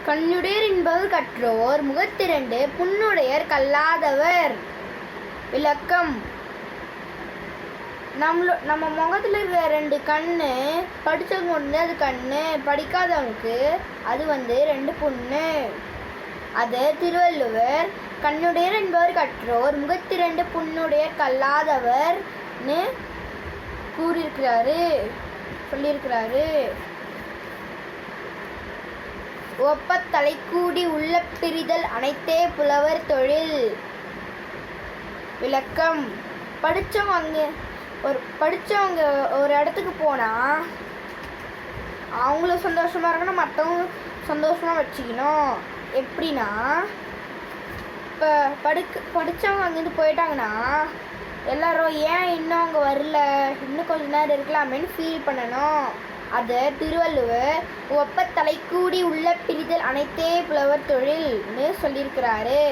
கண்ணுடையர் என்பவர் கற்றோர், முகத்திரண்டு புண்ணுடையர் கல்லாதவர். விளக்கம்: நம்ம முகத்தில் இருக்கிற 2 கண்ணு, படித்தவங்க அது கண்ணு, படிக்காதவங்களுக்கு அது 2 புண்ணு. அது திருவள்ளுவர் கண்ணுடையர் என்பவர் கற்றோர், முகத்திரண்டு புண்ணுடையர் கல்லாதவர்னு சொல்லியிருக்கிறாரு. ஒப்ப தலைக்கூடி உள்ள பிரிதல் அனைத்தே புலவர் தொழில். விளக்கம்: படித்தவங்க ஒரு இடத்துக்கு போனால் அவங்களும் சந்தோஷமாக இருக்கணும், மற்றவங்க சந்தோஷமாக வச்சுக்கணும். எப்படின்னா, இப்போ படித்தவங்க அங்கேருந்து போயிட்டாங்கன்னா எல்லாரும் ஏன் இன்னும் அவங்க வரல, இன்னும் கொஞ்ச நேரம் இருக்கலாமேன்னு ஃபீல் பண்ணணும். அதை திருவள்ளுவர் ஒப்ப தலைக்கூடி உள்ள பிரிதல் அனைத்தே புலவர் தொழில்னு சொல்லியிருக்கிறாரு.